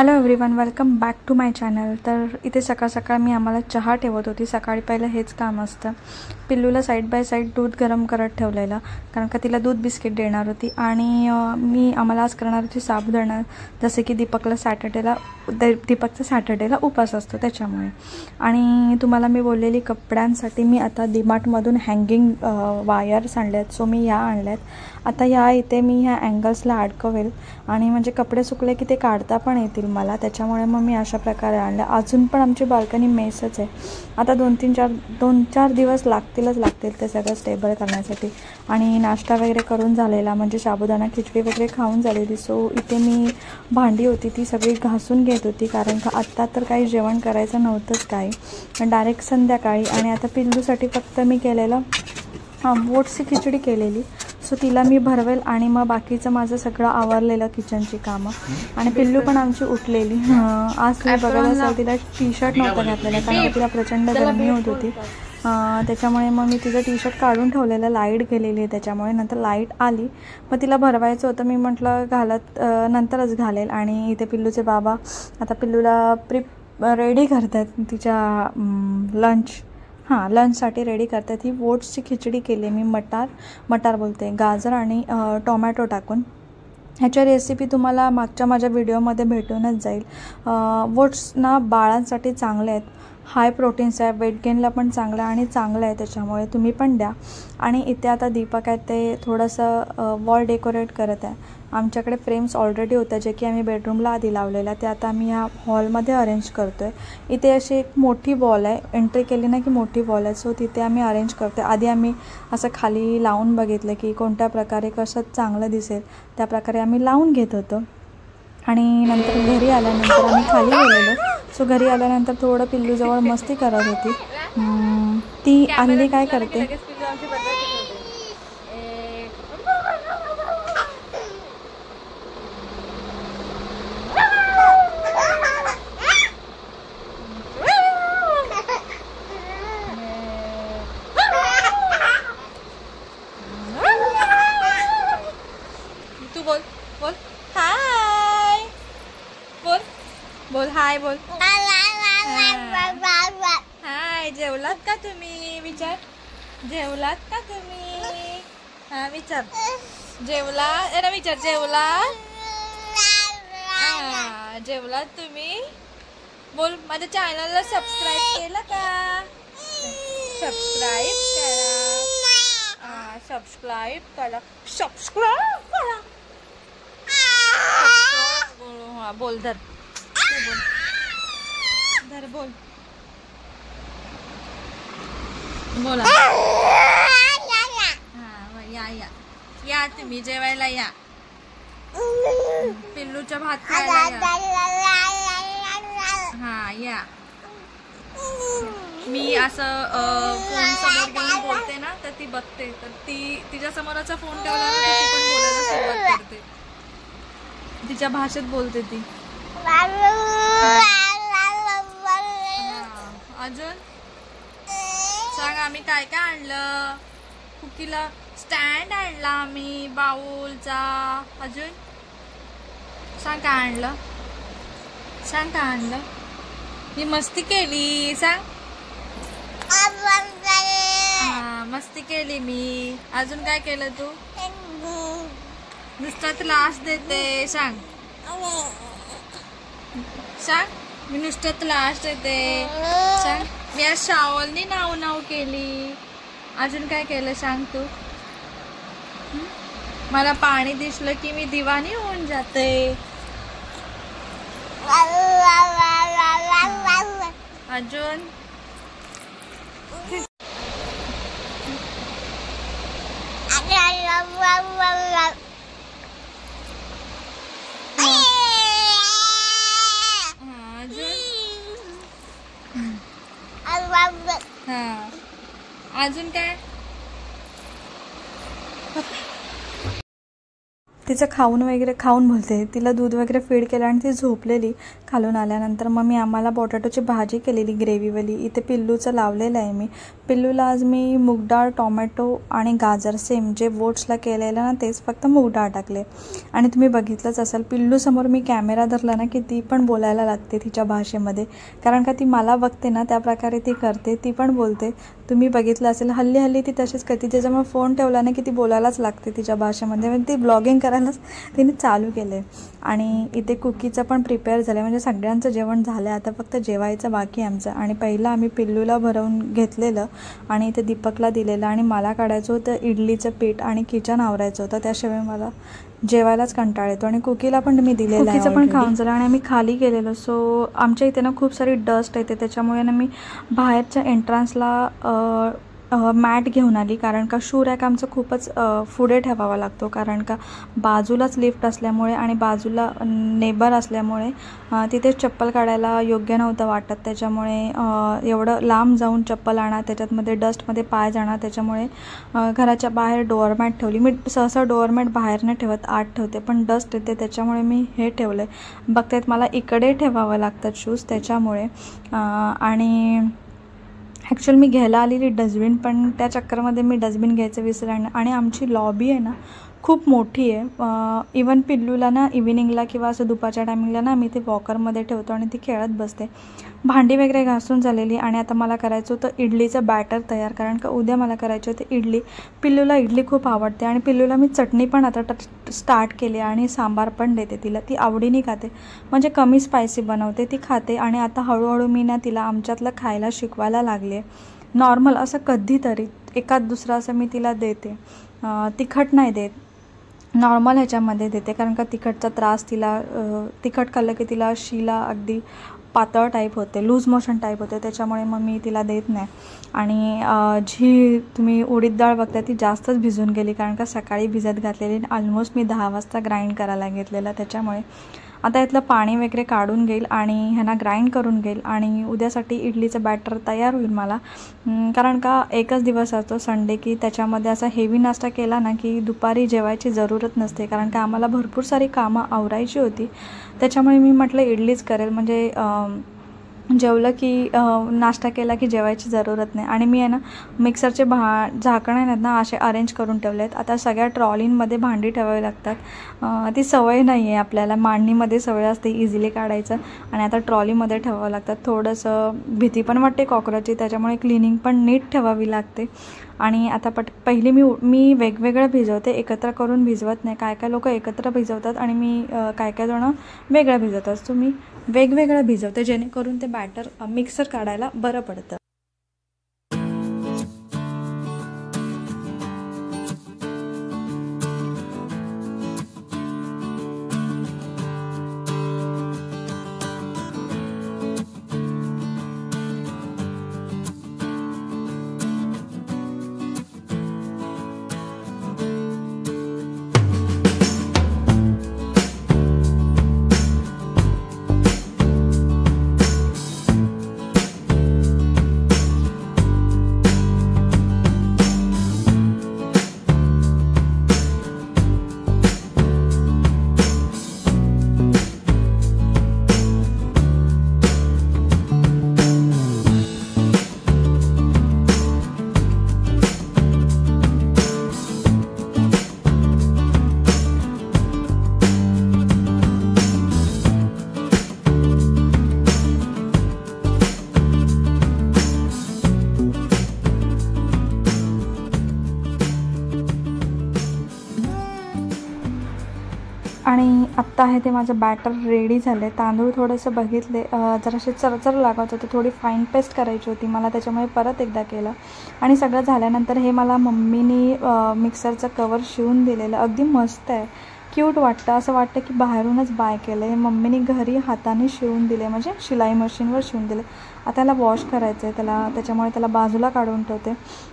Hello everyone, welcome back to my channel. तर इथे सकाळ सकाळ मी आम्हाला चहा ठेवत होती। सकाळी पहिलं हेच काम असतं। पिल्लूला साईड बाय साईड दूध गरम करत ठेवलेलं, कारण का तिला दूध बिस्किट देणार होती। आणि मी आम्हाला आज करणार होती साबुदाणा, जसे की दीपकचा सॅटर्डेला उपास असतो त्याच्यामुळे। आणि तुम्हाला मी बोललेली कपड्यांसाठी मी आता डीमार्टमधून हँगिंग वायर्स आणल्यात, सो मी ह्या आणल्यात। आता ह्या इथे मी ह्या अँगल्सला अडकवेल आणि म्हणजे कपडे सुकले की ते काढता पण येतील मला, त्याच्यामुळे मग मी अशा प्रकारे आणलं। अजून पण आमची बाल्कनी मेसच आहे। आता 2-4 दिवस लागतील ते सगळं स्टेबल करण्यासाठी। आणि नाश्ता वगैरे करून झालेला, म्हणजे साबुदाणा खिचडी वगैरे खाऊन झालेली। सो इथे मी भांडी होती ती सगळी घासून घेत होती, कारण का आत्ता तर काही जेवण करायचं नव्हतंच काही, पण डायरेक्ट संध्याकाळी। आणि आता पिल्लूसाठी फक्त मी केलेलं ओट्सची खिचडी केलेली, सो तिला मी भरवेल आणि मग बाकीचं माझं सगळं आवरलेलं किचनची कामं। आणि पिल्लू पण आमची उठलेली। आज तुम्ही बघत असाल तिला टी शर्ट नव्हतं घातलेलं, कारण तिला प्रचंड गरमी होत होती, त्याच्यामुळे मग मी तिचं टी शर्ट काढून ठेवलेलं। लाईट गेलेली आहे त्याच्यामुळे, नंतर लाईट आली मग तिला भरवायचं होतं। मी म्हटलं नंतरच घालेल। आणि इथे पिल्लूचे बाबा आता पिल्लूला रेडी करतात तिच्या लंचसाठी रेडी करतात। ही ओट्सची खिचडी केली मी, मटार बोलते, गाजर आणि टोमॅटो टाकून। ह्याच्या रेसिपी तुम्हाला मागच्या माझ्या व्हिडिओमध्ये भेटूनच जाईल। ओट्स ना बाळांसाठी चांगले आहेत, हाय प्रोटीन्स आहे, वेट गेनला पण चांगलं आणि चांगलं आहे, त्याच्यामुळे तुम्ही पण द्या। आणि इथे आता दीपक आहे ते थोडंसं वॉल डेकोरेट करत आहे। आमच्याकडे फ्रेम्स ऑलरेडी होत्या, जे की आम्ही बेडरूमला आधी लावलेल्या, त्या आता आम्ही ह्या हॉलमध्ये अरेंज करतो आहे। इथे अशी एक मोठी वॉल आहे, एंट्री केली ना की मोठी वॉल आहे, सो तिथे आम्ही अरेंज करतो आहे। आधी आम्ही असं खाली लावून बघितलं की कोणत्या प्रकारे कसं चांगलं दिसेल, त्या प्रकारे आम्ही लावून घेत होतो। आणि नंतर घरी आल्यानंतर आम्ही खाली गेलेलो। सो घरी आल्यानंतर थोडं पिल्लूजवळ मस्ती करत होती। ती हल्ली काय करते, तू बोल हाय, बोल हाय, बोल हाय। जेवलात का तुम्ही? विचार, जेवलात का तुम्ही? हा विचार, जेवला? अरे विचार, जेवला? जेवलात तुम्ही? बोल, माझ्या चॅनलला सबस्क्राईब केलं का? सबस्क्राईब करा। हा बोल, धर बोल, बोला। या तुम्ही जेवायला या, पिल्लूच्या भात खायला हा या। मी असं फोन समोर घेऊन बोलते ना, तर ती बघते, तर तिच्या समोरचा फोन ठेवला ना ती पण बोलायला सुरुवात करते, तिच्या भाषेत बोलते ती। अजून सांग, आम्ही काय काय आणलं? कुकीला स्टँड आणला आम्ही, बाउलचा। अजून सांग काय आणलं, मी मस्ती केली, सांग। मस्ती केली मी। अजून काय केलं तू? नुसतं क्लास देते, सांग मी नुसतं क्लास देते, सांग। मी आज शावलनी नाव केली। अजून काय केलं सांग तू? मला पाणी दिसलं की मी दिवाणी होऊन जाते। अजून अजून काय? तिचं खाऊन बोलते, तिला दूध वगैरे फीड केलं आणि ती झोपलेली खालून आल्यानंतर. मग मी आम्हाला बटाट्याची भाजी केलेली ग्रेव्हीवाली. इथे पिल्लूचं लावलेलं आहे मी. पिल्लूला आज मी मूग डाळ, टोमॅटो आणि गाजर सेम जे ओट्सला केलेलं ना तेच, फक्त मूग डाळ टाकले. आणि तुम्ही बघितलंच असेल पिल्लूसमोर मी कॅमेरा धरला ना की ती पण बोलायला लागते तिच्या भाषेमध्ये, कारण का ती मला बघते ना त्याप्रकारे ती करते, ती पण बोलते. तुम्ही बघितलं असेल हल्ली ती तशीच करते. त्याच्यामुळे फोन ठेवला ना की ती बोलायलाच लागते तिच्या भाषेमध्ये. म्हणजे ती ब्लॉगिंग करायलाच तिने चालू केलं आहे. आणि इथे कुकीचं पण प्रिपेअर झालं, म्हणजे सगळ्यांचं जेवण झालं. आता फक्त जेवायचं बाकी आमचं. आणि पहिलं आम्ही पिल्लूला भरवून घेतलेलं आणि इथे दीपकला दिलेलं. आणि मला काढायचं होतं इडलीचं पीठ आणि किचन आवरायचं होतं, त्याशिवाय मला जेवायलाच कंटाळ येतो. आणि कुकीला पण मी दिलेलं, कुकीचं पण खाऊन झालं. आणि आम्ही खाली गेलेलो. सो आमच्या इथे ना खूप सारी डस्ट येते, त्याच्यामुळे ना मी बाहेरच्या एंट्रन्सला मॅट घेऊन आली, कारण का शू रॅक आमचं खूपच पुढे ठेवावा लागतो, कारण का बाजूलाच लिफ्ट असल्यामुळे आणि बाजूला नेबर असल्यामुळे तिथे चप्पल काढायला योग्य नव्हतं वाटत. त्याच्यामुळे एवढं लांब जाऊन चप्पल आणा, त्याच्यातमध्ये डस्टमध्ये पाय जाणार, त्याच्यामुळे घराच्या बाहेर डोअरमॅट ठेवली. मी सहसा डोअरमॅट बाहेर नाही ठेवत, आत ठेवते, पण डस्ट येते त्याच्यामुळे मी हे ठेवलं आहे. बघतायत मला इकडे ठेवावं लागतात शूज त्याच्यामुळे. आणि ॲक्च्युअली मी घ्यायला आलेली डस्टबिन, पण त्या चक्करमध्ये मी डस्टबिन घ्यायचं विसरले. आणि आमची लॉबी आहे ना खूप मोठी आहे. इवन पिल्लूला ना इव्हिनिंगला किंवा असं दुपारच्या टायमिंगला ना मी ते वॉकरमध्ये ठेवतो आणि ती खेळत बसते. भांडी वगैरे घासून झालेली. आणि आता मला करायचं होतं इडलीचं बॅटर तयार, कारण का उद्या मला करायची होती इडली. पिल्लूला इडली खूप आवडते आणि पिल्लूला मी चटणी पण आता स्टार्ट केली आणि सांबार पण देते तिला. ती आवडीने खाते, म्हणजे कमी स्पायसी बनवते, ती खाते. आणि आता हळूहळू मी ना तिला आमच्यातलं खायला शिकवायला लागले. नॉर्मल असं कधीतरी एखाद दुसरा असं मी तिला देते, तिखट नाही देत, नॉर्मल ह्याच्यामध्ये देते, कारण का तिखटचा त्रास तिला, तिखट खाल्लं की तिला शिला अगदी पातळ टाईप होते, लूज मोशन टाईप होते, त्याच्यामुळे मग मी तिला देत नाही. आणि जी तुम्ही उडीद डाळ बघता ती जास्तच भिजून गेली, कारण का सकाळी भिजत घातलेली. ऑलमोस्ट मी 10 वाजता ग्राइंड करायला घेतलेलं, त्याच्यामुळे आता यातलं पाणी वगैरे काढून घेईल आणि ह्यांना ग्राइंड करून घेईल. आणि उद्यासाठी इडलीचं बॅटर तयार होईल मला, कारण का एकच दिवस असतो संडे की त्याच्यामध्ये असा हेवी नाश्ता केला ना की दुपारी जेवायची जरूरत नसते, कारण का आम्हाला भरपूर सारी कामं आवरायची होती. त्याच्यामुळे मी म्हटलं इडलीच करेल, म्हणजे जेवलं की नाश्ता केला की जेवायची जरूरत नाही. आणि मी आहे ना मिक्सरचे झाकण आहेत ना असे अरेंज करून ठेवले आहेत. आता सगळ्या ट्रॉलींमध्ये भांडी ठेवावी लागतात, ती सवय नाही आहे आपल्याला. मांडणीमध्ये सवय असते इझिली काढायचं, आणि आता ट्रॉलीमध्ये ठेवावं लागतात. थोडंसं भीती पण वाटते कॉकरोचची, त्याच्यामुळे क्लिनिंग पण नीट ठेवावी लागते. आणि आता पहिली मी वेगवेगळं भिजवते, एकत्र करून भिजवत नाही. काय काय लोक एकत्र भिजवतात आणि मी काय जण वेगळं भिजवतात. सो मी वेगवेगळं भिजवते, जेणेकरून ते बॅटर मिक्सर काढायला बरं पडतं. आणि आत्ता आहे ते माझं बॅटर रेडी झालं आहे. तांदूळ थोडंसं बघितले, जरासे चरचर लागत होते, थोडी फाईन पेस्ट करायची होती मला, त्याच्यामुळे परत एकदा केलं. आणि सगळं झाल्यानंतर हे मला मम्मीनी मिक्सरचं कवर शिवून दिलेलं, अगदी मस्त आहे, क्यूट वाटतं, असं वाटतं की बाहेरूनच बाय केलं आहे. मम्मीने घरी हाताने शिवून दिले, म्हणजे शिलाई मशीनवर शिवून दिले. आता त्याला वॉश करायचं आहे त्याच्यामुळे त्याला बाजूला काढून ठेवते,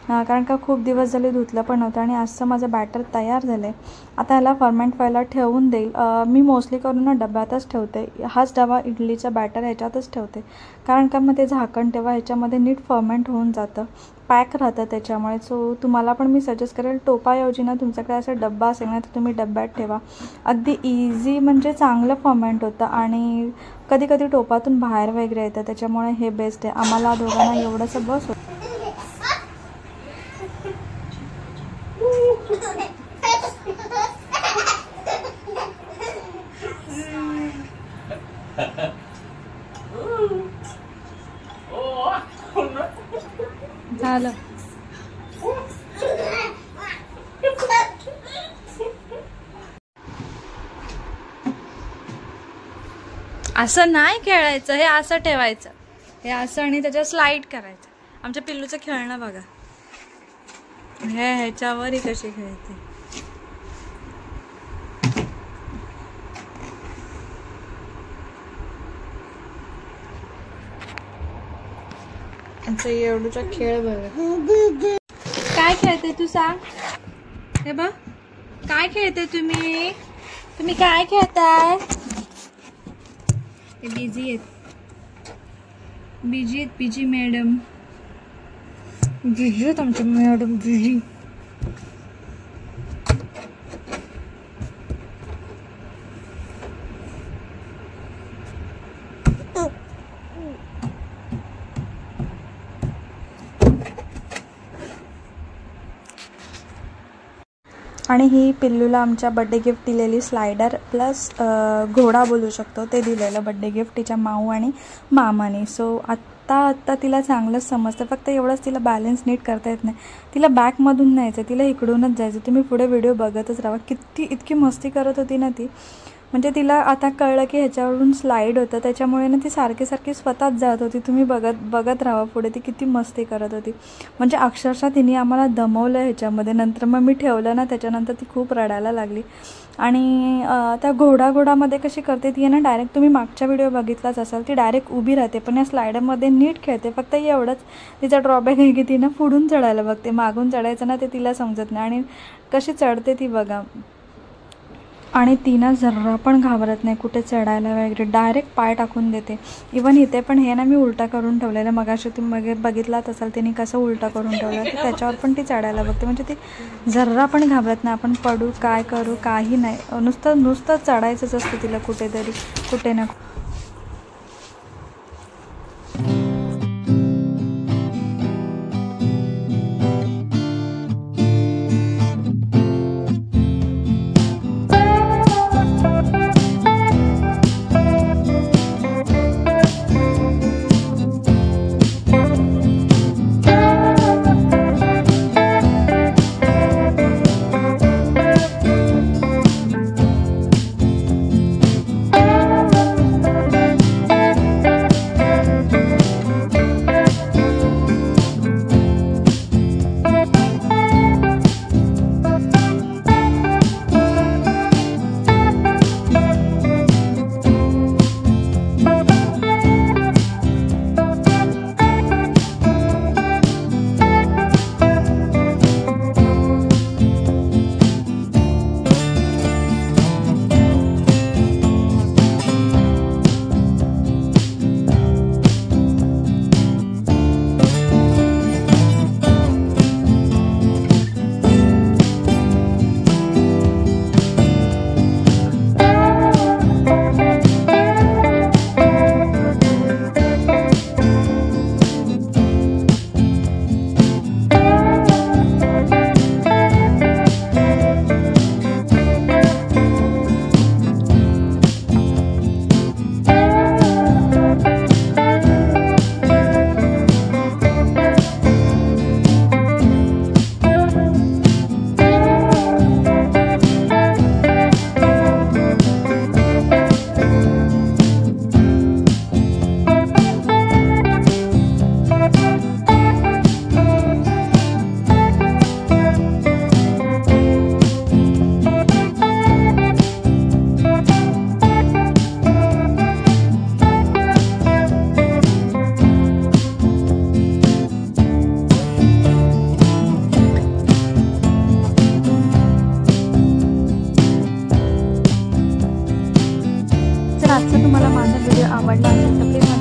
कारण का खूप दिवस झाले धुतलं पण नव्हतं. आणि आजचं माझं बॅटर तयार झालं आहे. आता याला फर्मेंट व्हायला ठेवून देईल. मी मोस्टली करून ना डब्यातच ठेवते, हाच डबा इडलीचा बॅटर ह्याच्यातच ठेवते, कारण का मग ते झाकण तेव्हा ह्याच्यामध्ये नीट फर्मेंट होऊन जातं. पॅक राहतं त्याच्यामुळे. सो तुम्हाला पण मी सजेस्ट करेल टोपाऐवजी ना तुमच्याकडे असा डब्बा असेल ना तर तुम्ही डब्यात ठेवा. अगदी इझी म्हणजे चांगलं फर्मेंट होतं आणि कधी कधी टोपातून बाहेर वगैरे येतं, त्याच्यामुळे हे बेस्ट आहे. आम्हाला दोघांना एवढंसं बस होतं. झालं. असं नाही खेळायचं, हे असं ठेवायचं, हे असं आणि त्याच्यावर स्लाइड करायचं. आमच्या पिल्लूचं खेळणं बघा, हे ह्याच्यावरही कशी खेळते. आमचा एवढूचा खेळ बघा. काय खेळते तू सांग? हे बघ काय खेळते तुम्ही, तुम्ही काय खेळताय? ते बिझी आहेत, बिझी मॅडम, बिझी आहेत आमची मॅडम, बिझी. आणि ही पिल्लूला आमच्या बड्डे गिफ्ट दिलेली स्लायडर प्लस घोडा बोलू शकतो ते दिलेलं बड्डे गिफ्ट तिच्या माऊ आणि मामाने. सो आत्ता तिला चांगलंच समजतं, फक्त एवढंच तिला बॅलन्स नीट करता येत नाही. तिला बॅकमधून न्यायचं, तिला इकडूनच जायचं. तुम्ही पुढे व्हिडिओ बघतच राहा. इतकी मस्ती करत होती ना ती. म्हणजे तिला आता कळलं की ह्याच्यावरून स्लाईड होतं, त्याच्यामुळे ना ती सारखी स्वतःच जात होती. तुम्ही बघत राहा पुढे ती किती मस्ती करत होती. म्हणजे अक्षरशः तिने आम्हाला दमवलं ह्याच्यामध्ये. नंतर मग मी ठेवलं ना, त्याच्यानंतर ती खूप रडायला लागली. आणि त्या घोडामध्ये कशी करते ती ना, डायरेक्ट तुम्ही मागच्या व्हिडिओ बघितलाच असाल, ती डायरेक्ट उभी राहते पण या स्लायडरमध्ये नीट खेळते. फक्त एवढंच तिचा ड्रॉबॅक आहे की ती ना पुढून चढायला बघते, मागून चढायचं ना ते तिला समजत नाही. आणि कशी चढते ती बघा. आणि ती ना जरा पण घाबरत नाही कुठे चढायला वगैरे, डायरेक्ट पाय टाकून देते. इवन इथे पण हे ना मी उलटा करून ठेवलेलं, मगाशी तुम्ही बघितलात असाल तिने कसं उलटा करून ठेवलं, तर त्याच्यावर पण ती चढायला बघते. म्हणजे ती जरा पण घाबरत नाही. आपण पडू काय करू काही नाही, नुसतं चढायचंच असतं तिला कुठेतरी, कुठे ना. आजचा तुम्हाला माझा व्हिडिओ आवडला असेल तर प्लीज